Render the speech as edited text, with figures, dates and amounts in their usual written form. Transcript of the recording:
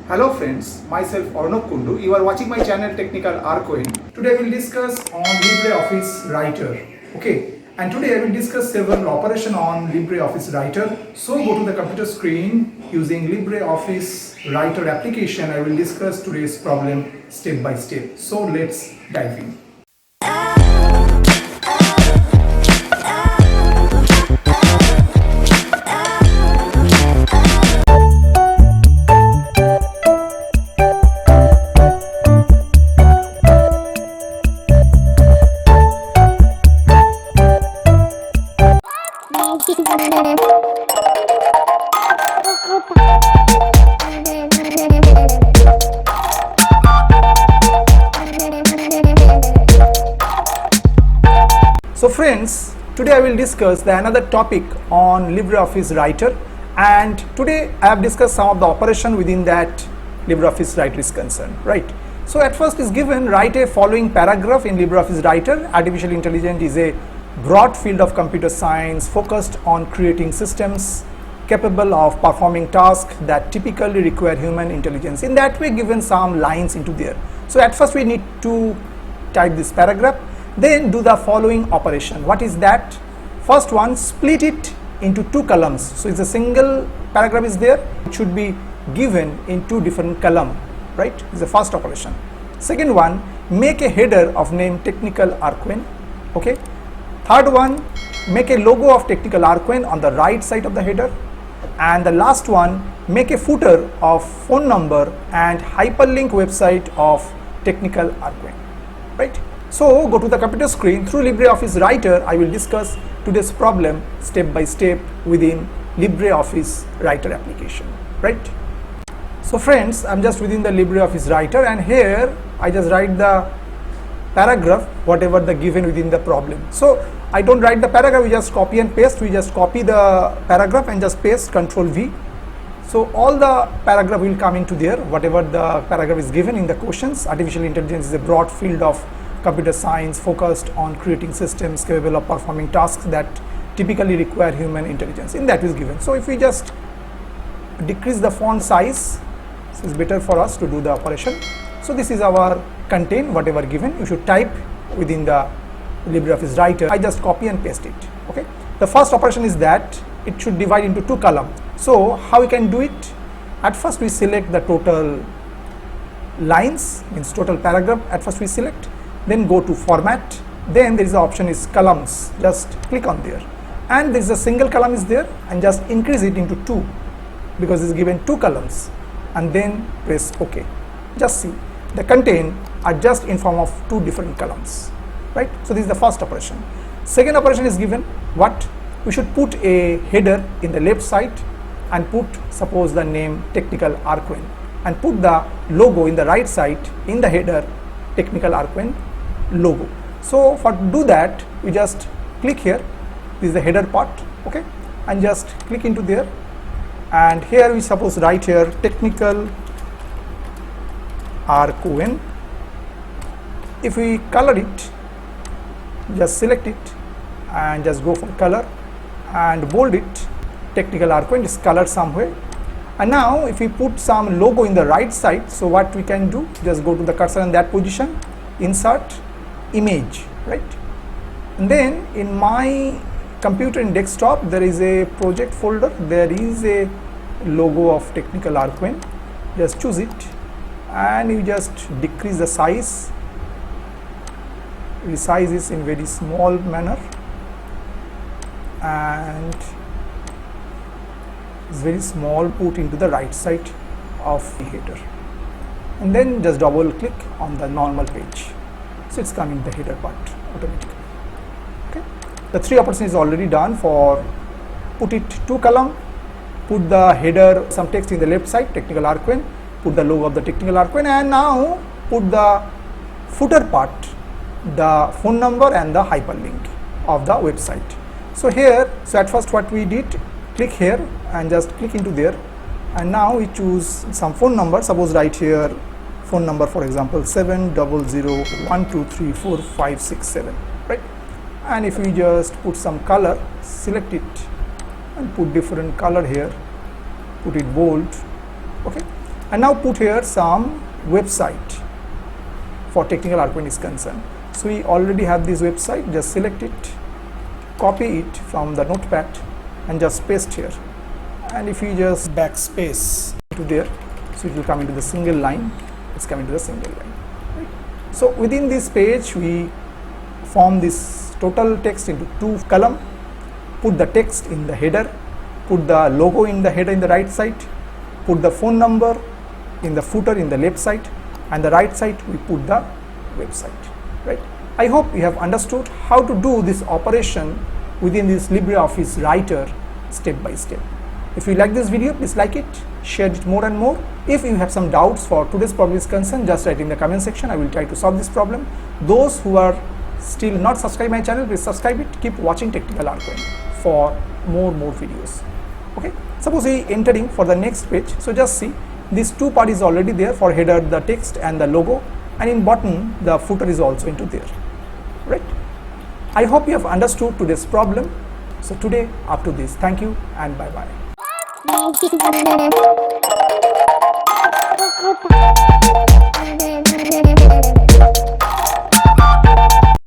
Hello friends, myself Arnab Kundu. You are watching my channel Technical Arcoin. Today I will discuss on LibreOffice Writer. Okay, and today I will discuss several operations on LibreOffice Writer. So go to the computer screen using LibreOffice Writer application. I will discuss today's problem step by step. So let's dive in. So friends, today I will discuss another topic on LibreOffice Writer, and today I have discussed some of the operation within that LibreOffice Writer is concerned, right? So at first is given, write a following paragraph in LibreOffice Writer. Artificial intelligence is a broad field of computer science focused on creating systems capable of performing tasks that typically require human intelligence. In that way, given some lines into there. So at first we need to type this paragraph, then do the following operation. What is that? First one, split it into two columns. So it's a single paragraph is there, it should be given in two different columns, right? It's the first operation. Second one, make a header of name Technical Arcoin. Okay. Third one, make a logo of Technical Arcoin on the right side of the header. And the last one, make a footer of phone number and hyperlink website of Technical Arcoin, right? So go to the computer screen. Through LibreOffice Writer, I will discuss today's problem step by step within LibreOffice Writer application, right? So friends, I'm just within the LibreOffice Writer, and here I just write the paragraph whatever the given within the problem. So I don't write the paragraph, we just copy and paste. We just copy the paragraph and just paste, Control V. So all the paragraph will come into there, whatever the paragraph is given in the questions. Artificial intelligence is a broad field of computer science focused on creating systems capable of performing tasks that typically require human intelligence. In that is given. So if we just decrease the font size, so it's better for us to do the operation. So this is our content, whatever given. You should type within the LibreOffice Writer. I just copy and paste it. Okay. The first operation is that it should divide into two columns. So how we can do it? At first we select the total lines, means total paragraph. At first we select, then go to format. Then there is the option is columns. Just click on there, and there is a single column is there, and just increase it into two because it's given two columns, and then press OK. Just see the content are just in form of two different columns, right? So this is the first operation. Second operation is given what? We should put a header in the left side and put suppose the name Technical Arcoin, and put the logo in the right side in the header Technical Arcoin logo. So for do that, we just click here. This is the header part, okay, and just click into there, and here we suppose write here Technical Arcoin. If we color it, just select it and just go for color and bold it. Technical Arcoin is colored somewhere. And now if we put some logo in the right side, so what we can do, just go to the cursor in that position, insert image, right? And then in my computer in desktop, there is a project folder, there is a logo of Technical Arcoin. Just choose it and you just decrease the size. Resize is in very small manner, and it's very small, put into the right side of the header, and then just double click on the normal page. So it's coming the header part automatically. Okay, the three operations is already done. For put it two column, put the header some text in the left side Technical Arcoin, put the logo of the Technical Arcoin, and now put the footer part, the phone number and the hyperlink of the website. So here, so at first what we did, click here and just click into there, and now we choose some phone number. Suppose write here phone number, for example 70012345667, right? And if we just put some color, select it and put different color here, put it bold, okay, and now put here some website for technical argument is concerned. So we already have this website, just select it, copy it from the notepad and just paste here, and if you just backspace to there, so it will come into the single line. It's coming to the single line, right? So within this page we form this total text into two columns, put the text in the header, put the logo in the header in the right side, put the phone number in the footer in the left side, and the right side we put the website, right? I hope you have understood how to do this operation within this LibreOffice Writer step by step. If you like this video, please like it, share it more and more. If you have some doubts for today's problem is concerned, just write in the comment section. I will try to solve this problem. Those who are still not subscribed my channel, please subscribe it. Keep watching Technical Argument for more videos. Okay, suppose we entering for the next page. So just see, this two part is already there for header, the text and the logo, and in bottom the footer is also into there, right? I hope you have understood today's problem. So today up to this. Thank you and bye bye.